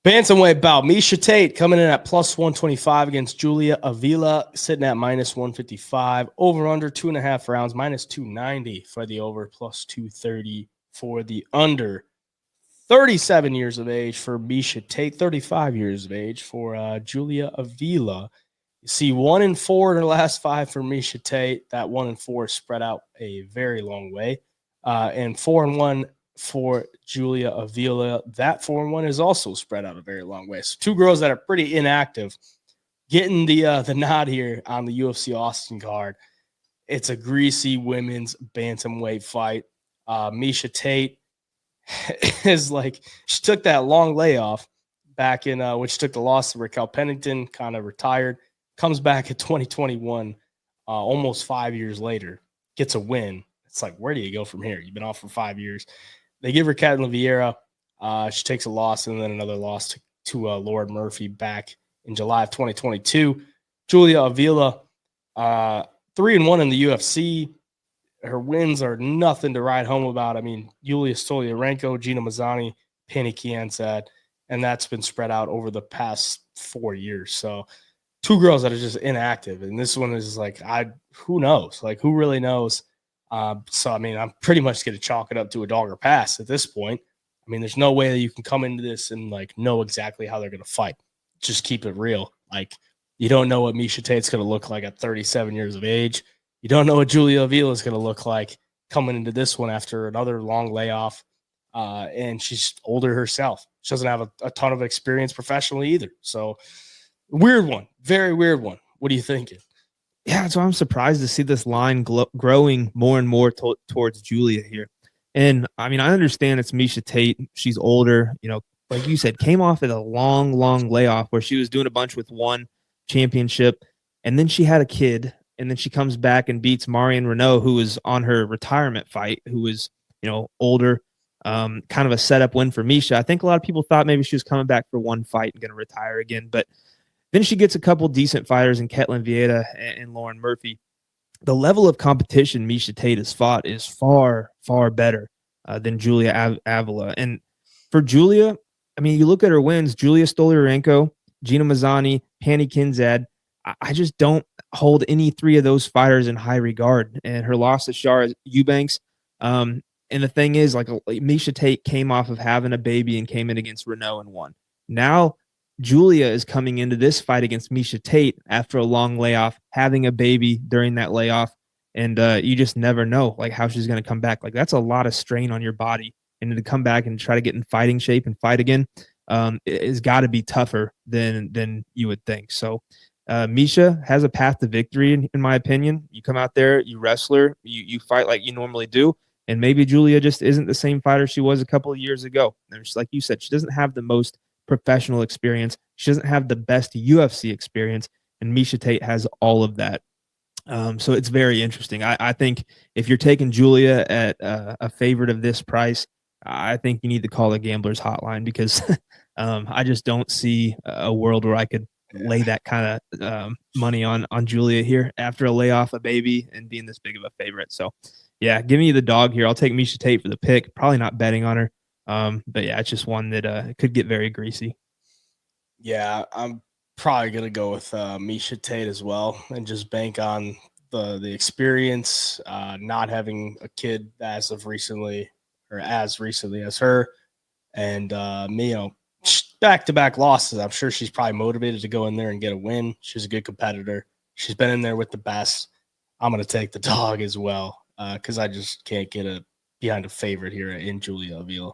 Bantamweight bout. Miesha Tate coming in at plus 125 against Julia Avila, sitting at minus 155. Over under 2.5 rounds, minus 290 for the over, plus 230 for the under. 37 years of age for Miesha Tate, 35 years of age for Julia Avila. You see 1-4 in her last 5 for Miesha Tate. That 1-4 spread out a very long way. And 4-1 for Julia Avila. That 4-1 is also spread out a very long way. So two girls that are pretty inactive getting the nod here on the UFC Austin card. It's a greasy women's bantamweight fight. Miesha Tate is like, she took that long layoff back in which took the loss to Raquel Pennington, kind of retired, comes back in 2021, almost 5 years later, gets a win. It's like, where do you go from here? You've been off for 5 years. They give her Catelyn Vieira. She takes a loss and then another loss to Lord Murphy back in July of 2022. Julia Avila, 3-1 in the UFC. Her wins are nothing to write home about. I mean, Yulia Stoliarenko, Gina Mazzani, Penny Kianzad, and that's been spread out over the past 4 years. So two girls that are just inactive. And this one is like, who knows? Like, who really knows? So, I mean, I'm pretty much going to chalk it up to a dog or pass at this point. I mean, there's no way that you can come into this and, like, know exactly how they're going to fight. Just keep it real. Like, you don't know what Miesha Tate's going to look like at 37 years of age. You don't know what Julia Avila is going to look like coming into this one after another long layoff. And she's older herself. She doesn't have a ton of experience professionally either. So, weird one. Very weird one. What are you thinking? Yeah, so I'm surprised to see this line growing more and more towards Julia here. And I mean, I understand it's Miesha Tate. She's older, like you said, came off of a long, long layoff where she was doing a bunch with one championship. And then she had a kid. And then she comes back and beats Marion Renault, who was on her retirement fight, who was, older. Kind of a setup win for Miesha. I think a lot of people thought maybe she was coming back for one fight and going to retire again. But then she gets a couple decent fighters in Catelyn Vieira and Lauren Murphy. The level of competition Miesha Tate has fought is far, far better than Julia Avila. And for Julia, I mean, you look at her wins, Julia Stoliarenko, Gina Mazzani, Penny Kianzad. I just don't hold any three of those fighters in high regard. And her loss to Shara Eubanks. And the thing is, like, Miesha Tate came off of having a baby and came in against Renault and won. Now, Julia is coming into this fight against Miesha Tate after a long layoff, having a baby during that layoff, and you just never know like how she's going to come back. Like, that's a lot of strain on your body, and to come back and try to get in fighting shape and fight again, it's got to be tougher than you would think. So Miesha has a path to victory, in my opinion. You come out there, you wrestler, you fight like you normally do, and maybe Julia just isn't the same fighter she was a couple of years ago. And just like you said, she doesn't have the most professional experience. She doesn't have the best UFC experience, and Miesha Tate has all of that. So it's very interesting. I think if you're taking Julia at a favorite of this price, I think you need to call the Gamblers Hotline because I just don't see a world where I could lay that kind of money on Julia here after a layoff, a baby, and being this big of a favorite. So, yeah, give me the dog here. I'll take Miesha Tate for the pick. Probably not betting on her. But yeah, it's just one that could get very greasy. Yeah, I'm probably gonna go with Miesha Tate as well, and just bank on the experience, not having a kid as recently as her, and back-to-back losses. I'm sure she's probably motivated to go in there and get a win. She's a good competitor. She's been in there with the best. I'm gonna take the dog as well because I just can't get behind a favorite here in Julia Avila.